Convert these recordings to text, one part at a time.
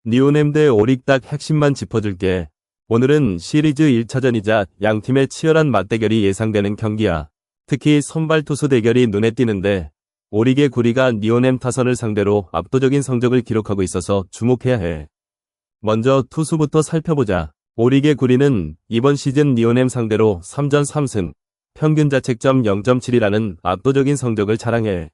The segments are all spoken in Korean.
니오넴 대 오릭 딱 핵심만 짚어줄게. 오늘은 시리즈 1차전이자 양팀의 치열한 맞대결이 예상되는 경기야. 특히 선발 투수 대결이 눈에 띄는데 오릭의 구리가 니오넴 타선을 상대로 압도적인 성적을 기록하고 있어서 주목해야 해. 먼저 투수부터 살펴보자. 오릭의 구리는 이번 시즌 니오넴 상대로 3전 3승, 평균 자책점 0.7이라는 압도적인 성적을 자랑해.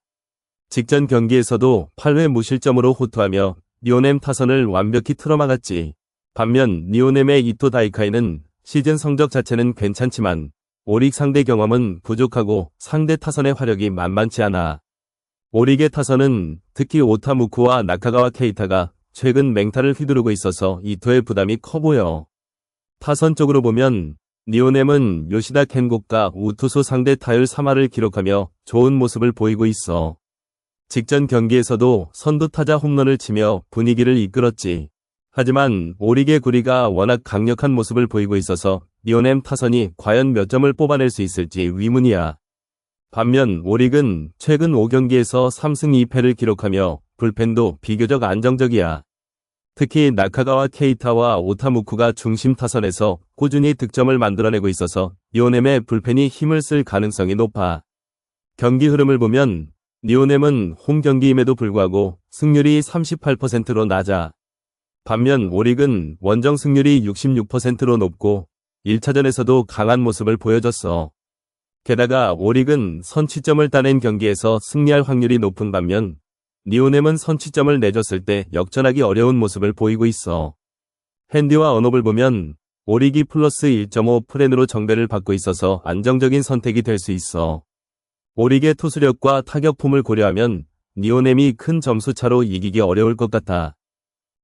직전 경기에서도 8회 무실점으로 호투하며 니오넴 타선을 완벽히 틀어막았지. 반면 니오넴의 이토 다이카이는 시즌 성적 자체는 괜찮지만 오릭 상대 경험은 부족하고 상대 타선의 화력이 만만치 않아. 오릭의 타선은 특히 오타무쿠와 나카가와 케이타가 최근 맹타를 휘두르고 있어서 이토의 부담이 커 보여. 타선 쪽으로 보면 니오넴은 요시다 켄곡과 우투수 상대 타율 3할을 기록하며 좋은 모습을 보이고 있어. 직전 경기에서도 선두 타자 홈런을 치며 분위기를 이끌었지. 하지만 오릭의 구리가 워낙 강력한 모습을 보이고 있어서 니오넴 타선이 과연 몇 점을 뽑아낼 수 있을지 의문이야. 반면 오릭은 최근 5경기에서 3승 2패를 기록하며 불펜도 비교적 안정적이야. 특히 나카가와 케이타와 오타무쿠가 중심 타선에서 꾸준히 득점을 만들어내고 있어서 니오넴의 불펜이 힘을 쓸 가능성이 높아. 경기 흐름을 보면 니오넴은 홈 경기임에도 불구하고 승률이 38%로 낮아. 반면 오릭은 원정 승률이 66%로 높고 1차전에서도 강한 모습을 보여줬어. 게다가 오릭은 선취점을 따낸 경기에서 승리할 확률이 높은 반면 니오넴은 선취점을 내줬을 때 역전하기 어려운 모습을 보이고 있어. 핸디와 언업을 보면 오릭이 플러스 1.5 프렌으로 정배를 받고 있어서 안정적인 선택이 될 수 있어. 오릭의 투수력과 타격폼을 고려하면 니오넴이 큰 점수차로 이기기 어려울 것 같아.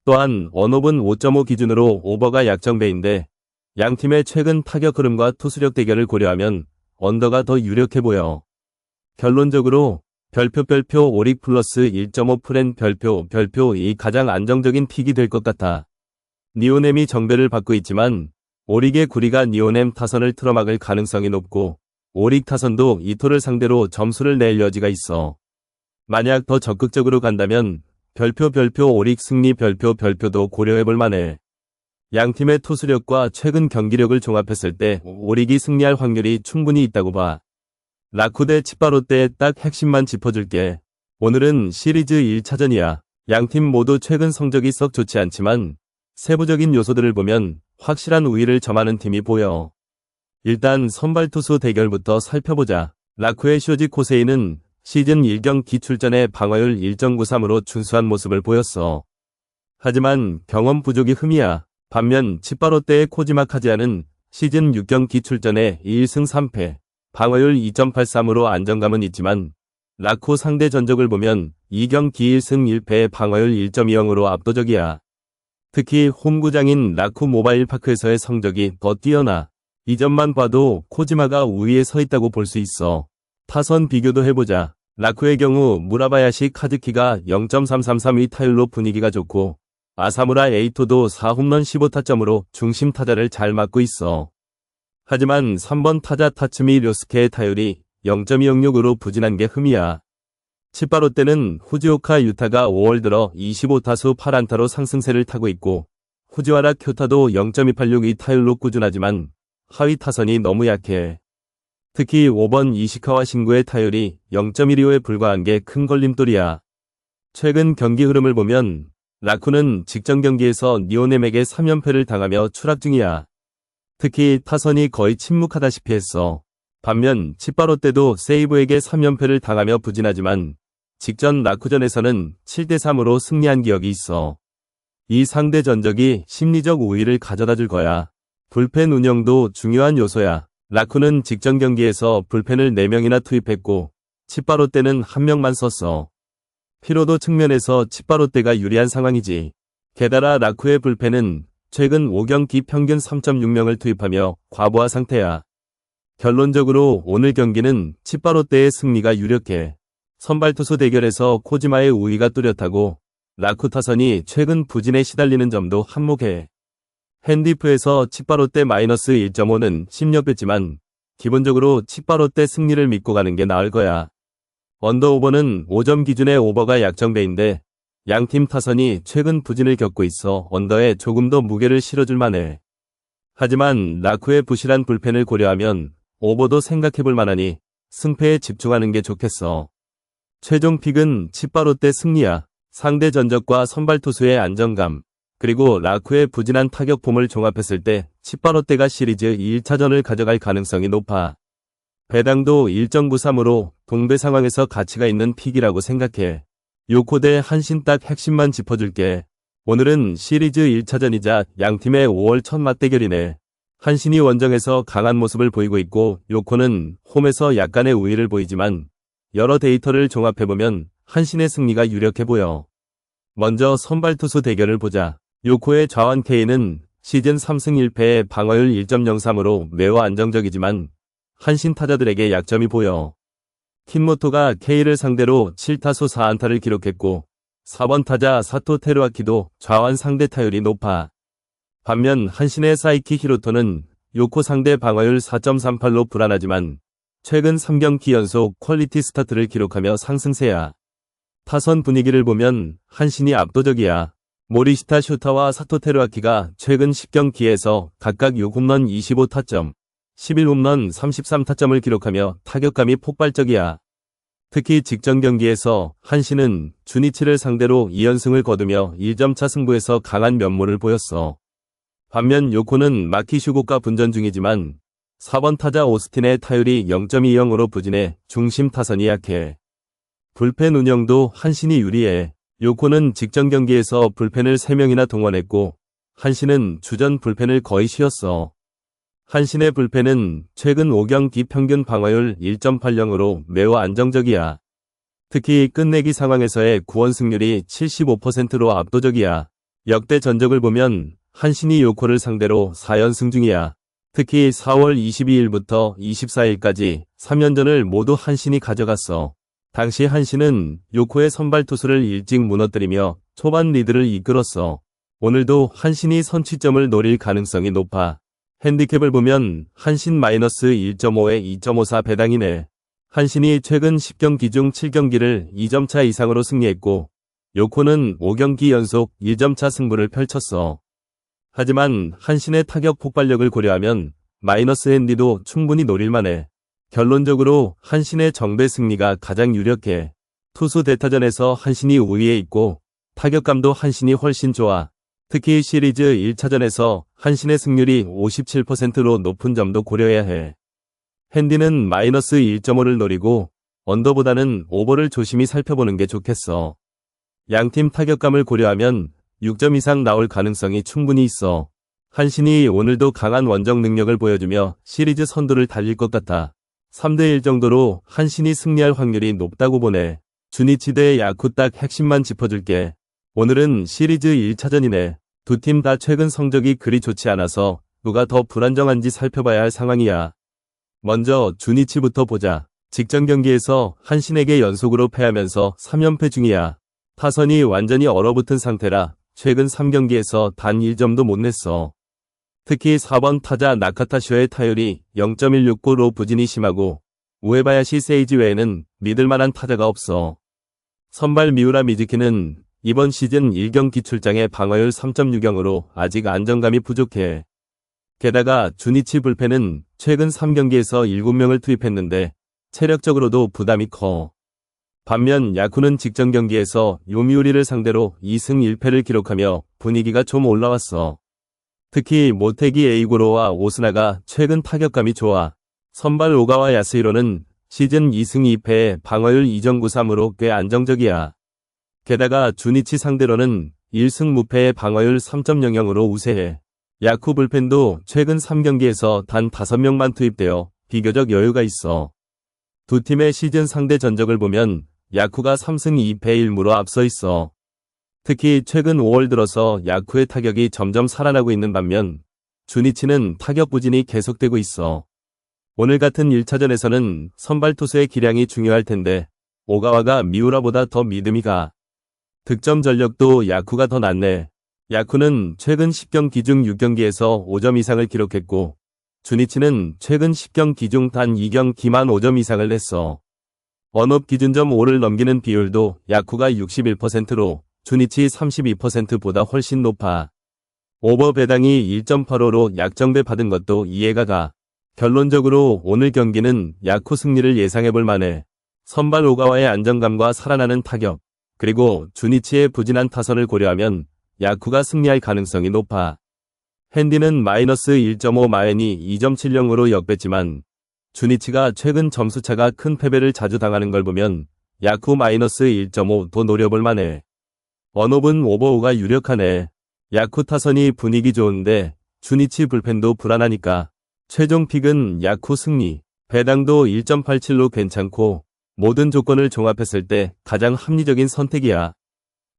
또한 언업은 5.5 기준으로 오버가 약정배인데 양팀의 최근 타격 흐름과 투수력 대결을 고려하면 언더가 더 유력해 보여. 결론적으로 별표 오릭 플러스 1.5 프렌 별표이 가장 안정적인 픽이 될 것 같아. 니오넴이 정배를 받고 있지만 오릭의 구리가 니오넴 타선을 틀어막을 가능성이 높고 오릭 타선도 이토를 상대로 점수를 낼 여지가 있어. 만약 더 적극적으로 간다면 별표 오릭 승리 별표도 고려해볼 만해. 양팀의 투수력과 최근 경기력을 종합했을 때 오릭이 승리할 확률이 충분히 있다고 봐. 라쿠 대 치바롯데의 딱 핵심만 짚어줄게. 오늘은 시리즈 1차전이야. 양팀 모두 최근 성적이 썩 좋지 않지만 세부적인 요소들을 보면 확실한 우위를 점하는 팀이 보여. 일단 선발 투수 대결부터 살펴보자. 라쿠의 쇼지 코세이는 시즌 1경기 출전에 방어율 1.93으로 준수한 모습을 보였어. 하지만 경험 부족이 흠이야. 반면 치바롯데의 코지마 카즈야는 시즌 6경기 출전에 1승 3패, 방어율 2.83으로 안정감은 있지만 라쿠 상대 전적을 보면 2경기 1승 1패 방어율 1.20으로 압도적이야. 특히 홈구장인 라쿠 모바일 파크에서의 성적이 더 뛰어나. 이 점만 봐도 코지마가 우위에 서 있다고 볼 수 있어. 타선 비교도 해보자. 라쿠의 경우 무라바야시 카즈키가 0.333의 타율로 분위기가 좋고 아사무라 에이토도 4홈런 15타점으로 중심 타자를 잘 맡고 있어. 하지만 3번 타자 타츠미 료스케의 타율이 0.206으로 부진한 게 흠이야. 치바롯데는 후지오카 유타가 5월 들어 25타수 8안타로 상승세를 타고 있고 후지와라 쿄타도 0.286의 타율로 꾸준하지만 하위 타선이 너무 약해. 특히 5번 이시카와 신구의 타율이 0.125에 불과한 게 큰 걸림돌이야. 최근 경기 흐름을 보면 라쿠는 직전 경기에서 니오넴에게 3연패를 당하며 추락 중이야. 특히 타선이 거의 침묵하다시피 했어. 반면 치바롯데도 세이브에게 3연패를 당하며 부진하지만 직전 라쿠전에서는 7대3으로 승리한 기억이 있어. 이 상대 전적이 심리적 우위를 가져다 줄 거야. 불펜 운영도 중요한 요소야. 라쿠는 직전 경기에서 불펜을 4명이나 투입했고 치바롯데는 1명만 썼어. 피로도 측면에서 치바롯데가 유리한 상황이지. 게다가 라쿠의 불펜은 최근 5경기 평균 3.6명을 투입하며 과부하 상태야. 결론적으로 오늘 경기는 치바롯데의 승리가 유력해. 선발 투수 대결에서 코지마의 우위가 뚜렷하고 라쿠 타선이 최근 부진에 시달리는 점도 한몫해. 핸디프에서 치바롯데 마이너스 1.5는 심력했지만 기본적으로 치바롯데 승리를 믿고 가는 게 나을 거야. 언더오버는 5점 기준의 오버가 약정배인데 양팀 타선이 최근 부진을 겪고 있어 언더에 조금 더 무게를 실어줄 만해. 하지만 라쿠의 부실한 불펜을 고려하면 오버도 생각해볼 만하니 승패에 집중하는 게 좋겠어. 최종 픽은 치바롯데 승리야. 상대 전적과 선발 투수의 안정감, 그리고 라쿠의 부진한 타격 폼을 종합했을 때 치바롯데가 시리즈 1차전을 가져갈 가능성이 높아. 배당도 1.93으로 동배 상황에서 가치가 있는 픽이라고 생각해. 요코 대 한신 딱 핵심만 짚어줄게. 오늘은 시리즈 1차전이자 양팀의 5월 첫 맞대결이네. 한신이 원정에서 강한 모습을 보이고 있고 요코는 홈에서 약간의 우위를 보이지만 여러 데이터를 종합해보면 한신의 승리가 유력해 보여. 먼저 선발 투수 대결을 보자. 요코의 좌완 K는 시즌 3승 1패의 방어율 1.03으로 매우 안정적이지만 한신 타자들에게 약점이 보여. 킨모토가 K를 상대로 7타수 4안타를 기록했고 4번 타자 사토 테루아키도 좌완 상대 타율이 높아. 반면 한신의 사이키 히로토는 요코 상대 방어율 4.38로 불안하지만 최근 3경기 연속 퀄리티 스타트를 기록하며 상승세야. 타선 분위기를 보면 한신이 압도적이야. 모리시타 슈타와 사토 테루아키가 최근 10경기에서 각각 6홈런 25타점, 11홈런 33타점을 기록하며 타격감이 폭발적이야. 특히 직전 경기에서 한신은 주니치를 상대로 2연승을 거두며 1점차 승부에서 강한 면모를 보였어. 반면 요코는 마키슈고과 분전 중이지만 4번 타자 오스틴의 타율이 0.20으로 부진해 중심 타선이 약해. 불펜 운영도 한신이 유리해. 요코는 직전 경기에서 불펜을 3명이나 동원했고 한신은 주전 불펜을 거의 쉬었어. 한신의 불펜은 최근 5경기 평균 방어율 1.80으로 매우 안정적이야. 특히 끝내기 상황에서의 구원 승률이 75%로 압도적이야. 역대 전적을 보면 한신이 요코를 상대로 4연승 중이야. 특히 4월 22일부터 24일까지 3연전을 모두 한신이 가져갔어. 당시 한신은 요코의 선발 투수를 일찍 무너뜨리며 초반 리드를 이끌었어. 오늘도 한신이 선취점을 노릴 가능성이 높아. 핸디캡을 보면 한신 -1.5에 2.54 배당이네. 한신이 최근 10경기 중 7경기를 2점차 이상으로 승리했고 요코는 5경기 연속 1점차 승부를 펼쳤어. 하지만 한신의 타격 폭발력을 고려하면 마이너스 핸디도 충분히 노릴만해. 결론적으로 한신의 정배 승리가 가장 유력해. 투수 대타전에서 한신이 우위에 있고 타격감도 한신이 훨씬 좋아. 특히 시리즈 1차전에서 한신의 승률이 57%로 높은 점도 고려해야 해. 핸디는 -1.5를 노리고 언더보다는 오버를 조심히 살펴보는 게 좋겠어. 양팀 타격감을 고려하면 6점 이상 나올 가능성이 충분히 있어. 한신이 오늘도 강한 원정 능력을 보여주며 시리즈 선두를 달릴 것 같아. 3대1 정도로 한신이 승리할 확률이 높다고 보네. 주니치 대 야쿠 딱 핵심만 짚어줄게. 오늘은 시리즈 1차전이네. 두 팀 다 최근 성적이 그리 좋지 않아서 누가 더 불안정한지 살펴봐야 할 상황이야. 먼저 주니치부터 보자. 직전 경기에서 한신에게 연속으로 패하면서 3연패 중이야. 타선이 완전히 얼어붙은 상태라 최근 3경기에서 단 1점도 못 냈어. 특히 4번 타자 나카타쇼의 타율이 0.169로 부진이 심하고 우에바야시 세이지 외에는 믿을만한 타자가 없어. 선발 미우라 미즈키는 이번 시즌 1경기 출장의 방어율 3.60으로 아직 안정감이 부족해. 게다가 주니치 불펜은 최근 3경기에서 7명을 투입했는데 체력적으로도 부담이 커. 반면 야쿠는 직전 경기에서 요미우리를 상대로 2승 1패를 기록하며 분위기가 좀 올라왔어. 특히 모테기 에이고로와 오스나가 최근 타격감이 좋아. 선발 오가와 야스히로는 시즌 2승 2패에 방어율 2.93으로 꽤 안정적이야. 게다가 주니치 상대로는 1승 무패의 방어율 3.00으로 우세해. 야쿠 불펜도 최근 3경기에서 단 5명만 투입되어 비교적 여유가 있어. 두 팀의 시즌 상대 전적을 보면 야쿠가 3승 2패 1무로 앞서 있어. 특히 최근 5월 들어서 야쿠의 타격이 점점 살아나고 있는 반면 주니치는 타격 부진이 계속되고 있어. 오늘 같은 1차전에서는 선발 투수의 기량이 중요할 텐데 오가와가 미우라보다 더 믿음이 가. 득점 전력도 야쿠가 더 낫네. 야쿠는 최근 10경기 중 6경기에서 5점 이상을 기록했고 주니치는 최근 10경기 중 단 2경기만 5점 이상을 냈어. 언업 기준점 5를 넘기는 비율도 야쿠가 61%로 주니치 32%보다 훨씬 높아. 오버 배당이 1.85로 약정배 받은 것도 이해가 가. 결론적으로 오늘 경기는 야쿠 승리를 예상해볼 만해. 선발 오가와의 안정감과 살아나는 타격, 그리고 주니치의 부진한 타선을 고려하면 야쿠가 승리할 가능성이 높아. 핸디는 마이너스 1.5 마엔이 2.70으로 역배지만 주니치가 최근 점수차가 큰 패배를 자주 당하는 걸 보면 야쿠 마이너스 1.5도 노려볼 만해. 원업은 오버오가 유력하네. 야쿠 타선이 분위기 좋은데 주니치 불펜도 불안하니까 최종 픽은 야쿠 승리. 배당도 1.87로 괜찮고 모든 조건을 종합했을 때 가장 합리적인 선택이야.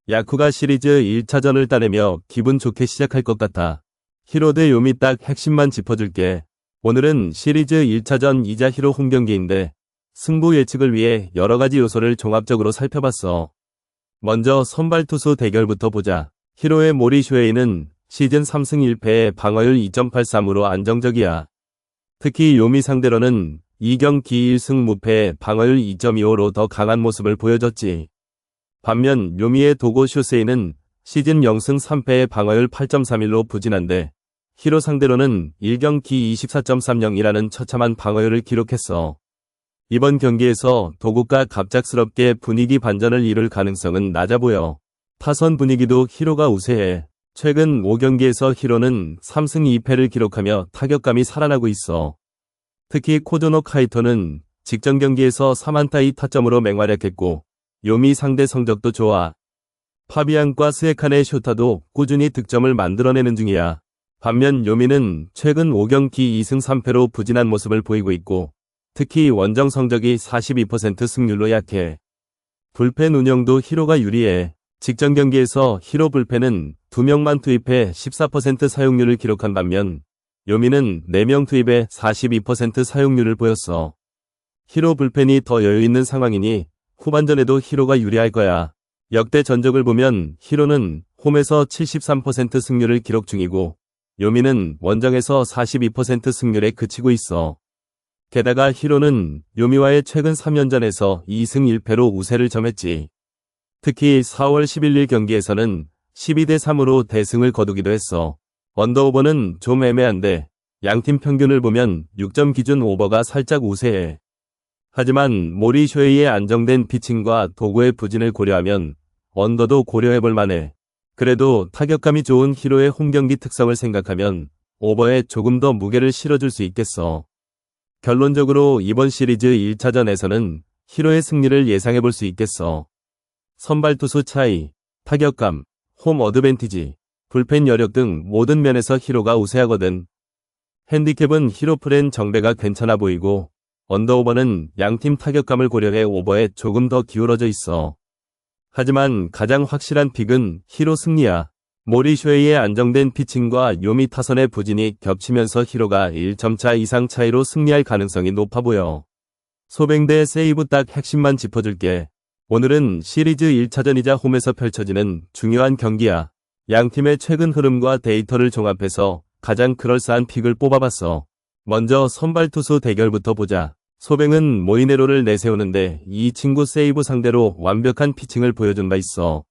야쿠가 시리즈 1차전을 따내며 기분 좋게 시작할 것 같아. 히로 대 요미 딱 핵심만 짚어줄게. 오늘은 시리즈 1차전 2자 히로 홈경기인데 승부 예측을 위해 여러가지 요소를 종합적으로 살펴봤어. 먼저 선발 투수 대결부터 보자. 히로의 모리 쇼헤이는 시즌 3승 1패에 방어율 2.83으로 안정적이야. 특히 요미 상대로는 2경기 1승 무패에 방어율 2.25로 더 강한 모습을 보여줬지. 반면 요미의 도고 쇼세이는 시즌 0승 3패에 방어율 8.31로 부진한데 히로 상대로는 1경기 24.30이라는 처참한 방어율을 기록했어. 이번 경기에서 도구가 갑작스럽게 분위기 반전을 이룰 가능성은 낮아 보여. 타선 분위기도 히로가 우세해. 최근 5경기에서 히로는 3승 2패를 기록하며 타격감이 살아나고 있어. 특히 코조노 카이토는 직전 경기에서 3안타 2타점으로 맹활약했고 요미 상대 성적도 좋아. 파비앙과 스에칸의 쇼타도 꾸준히 득점을 만들어내는 중이야. 반면 요미는 최근 5경기 2승 3패로 부진한 모습을 보이고 있고 특히 원정 성적이 42% 승률로 약해. 불펜 운영도 히로가 유리해. 직전 경기에서 히로 불펜은 2명만 투입해 14% 사용률을 기록한 반면 요미는 4명 투입에 42% 사용률을 보였어. 히로 불펜이 더 여유있는 상황이니 후반전에도 히로가 유리할 거야. 역대 전적을 보면 히로는 홈에서 73% 승률을 기록 중이고 요미는 원정에서 42% 승률에 그치고 있어. 게다가 히로는 요미와의 최근 3연전에서 2승 1패로 우세를 점했지. 특히 4월 11일 경기에서는 12대3으로 대승을 거두기도 했어. 언더오버는 좀 애매한데 양팀 평균을 보면 6점 기준 오버가 살짝 우세해. 하지만 모리 쇼헤이의 안정된 피칭과 도구의 부진을 고려하면 언더도 고려해볼 만해. 그래도 타격감이 좋은 히로의 홈경기 특성을 생각하면 오버에 조금 더 무게를 실어줄 수 있겠어. 결론적으로 이번 시리즈 1차전에서는 히로의 승리를 예상해볼 수 있겠어. 선발 투수 차이, 타격감, 홈 어드밴티지, 불펜 여력 등 모든 면에서 히로가 우세하거든. 핸디캡은 히로 프렌 정배가 괜찮아 보이고 언더오버는 양팀 타격감을 고려해 오버에 조금 더 기울어져 있어. 하지만 가장 확실한 픽은 히로 승리야. 모리 쇼헤이의 안정된 피칭과 요미 타선의 부진이 겹치면서 히로가 1점차 이상 차이로 승리할 가능성이 높아 보여. 소뱅 대 세이브 딱 핵심만 짚어줄게. 오늘은 시리즈 1차전이자 홈에서 펼쳐지는 중요한 경기야. 양팀의 최근 흐름과 데이터를 종합해서 가장 그럴싸한 픽을 뽑아봤어. 먼저 선발 투수 대결부터 보자. 소뱅은 모이네로를 내세우는데 이 친구 세이브 상대로 완벽한 피칭을 보여준 바 있어.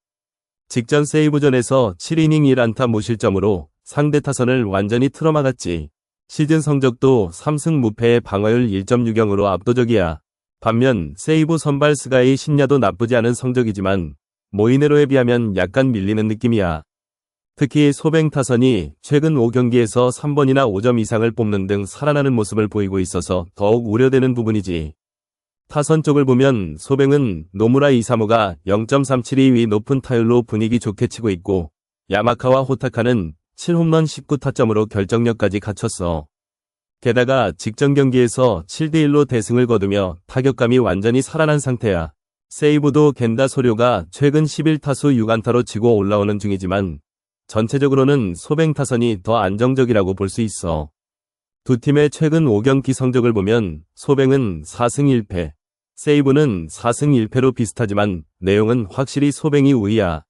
직전 세이브전에서 7이닝 1안타 무실점으로 상대 타선을 완전히 틀어막았지. 시즌 성적도 3승 무패의 방어율 1.60으로 압도적이야. 반면 세이브 선발 스가이 신야도 나쁘지 않은 성적이지만 모이네로에 비하면 약간 밀리는 느낌이야. 특히 소뱅 타선이 최근 5경기에서 3번이나 5점 이상을 뽑는 등 살아나는 모습을 보이고 있어서 더욱 우려되는 부분이지. 타선 쪽을 보면 소뱅은 노무라 이사무가 0.372위 높은 타율로 분위기 좋게 치고 있고 야마카와 호타카는 7홈런 19타점으로 결정력까지 갖췄어. 게다가 직전 경기에서 7대1로 대승을 거두며 타격감이 완전히 살아난 상태야. 세이브도 겐다 소료가 최근 11타수 6안타로 치고 올라오는 중이지만 전체적으로는 소뱅 타선이 더 안정적이라고 볼 수 있어. 두 팀의 최근 5경기 성적을 보면 소뱅은 4승 1패, 세이브는 4승 1패로 비슷하지만 내용은 확실히 소뱅이 우위야.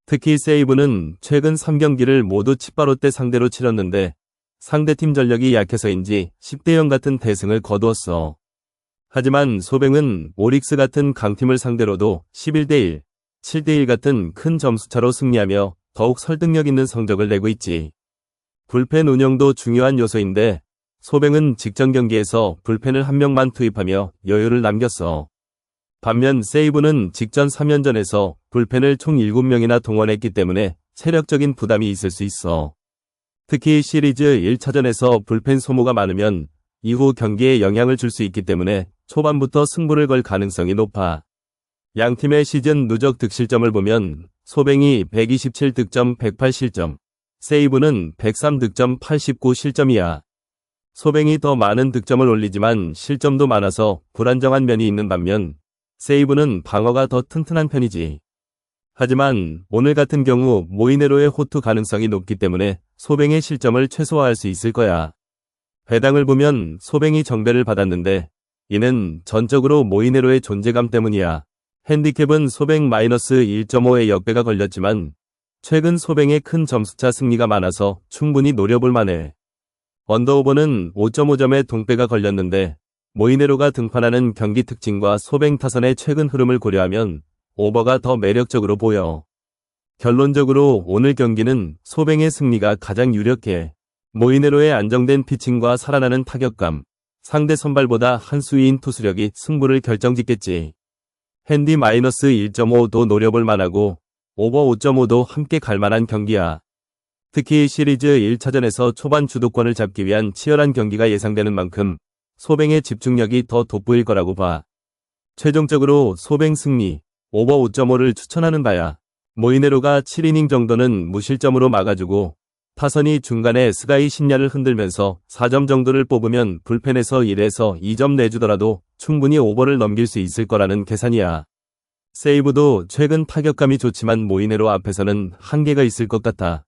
특히 세이브는 최근 3경기를 모두 치바롯데 상대로 치렀는데 상대팀 전력이 약해서인지 10대0 같은 대승을 거두었어. 하지만 소뱅은 오릭스 같은 강팀을 상대로도 11대1, 7대1 같은 큰 점수차로 승리하며 더욱 설득력 있는 성적을 내고 있지. 불펜 운영도 중요한 요소인데 소뱅은 직전 경기에서 불펜을 한 명만 투입하며 여유를 남겼어. 반면 세이브는 직전 3연전에서 불펜을 총 7명이나 동원했기 때문에 체력적인 부담이 있을 수 있어. 특히 시리즈 1차전에서 불펜 소모가 많으면 이후 경기에 영향을 줄 수 있기 때문에 초반부터 승부를 걸 가능성이 높아. 양팀의 시즌 누적 득실점을 보면 소뱅이 127득점 108실점, 세이브는 103득점 89실점이야. 소뱅이 더 많은 득점을 올리지만 실점도 많아서 불안정한 면이 있는 반면 세이브는 방어가 더 튼튼한 편이지. 하지만 오늘 같은 경우 모이네로의 호투 가능성이 높기 때문에 소뱅의 실점을 최소화할 수 있을 거야. 배당을 보면 소뱅이 정배를 받았는데 이는 전적으로 모이네로의 존재감 때문이야. 핸디캡은 소뱅 마이너스 1.5의 역배가 걸렸지만 최근 소뱅의 큰 점수차 승리가 많아서 충분히 노려볼 만해. 언더오버는 5.5점의 동배가 걸렸는데 모이네로가 등판하는 경기 특징과 소뱅 타선의 최근 흐름을 고려하면 오버가 더 매력적으로 보여. 결론적으로 오늘 경기는 소뱅의 승리가 가장 유력해. 모이네로의 안정된 피칭과 살아나는 타격감, 상대 선발보다 한 수위인 투수력이 승부를 결정짓겠지. 핸디 마이너스 1.5도 노려볼 만하고 오버 5.5도 함께 갈만한 경기야. 특히 시리즈 1차전에서 초반 주도권을 잡기 위한 치열한 경기가 예상되는 만큼 소뱅의 집중력이 더 돋보일 거라고 봐. 최종적으로 소뱅 승리, 오버 5.5를 추천하는 바야. 모이네로가 7이닝 정도는 무실점으로 막아주고 타선이 중간에 스가이 신야를 흔들면서 4점 정도를 뽑으면 불펜에서 1에서 2점 내주더라도 충분히 오버를 넘길 수 있을 거라는 계산이야. 세이브도 최근 타격감이 좋지만 모이네로 앞에서는 한계가 있을 것 같아.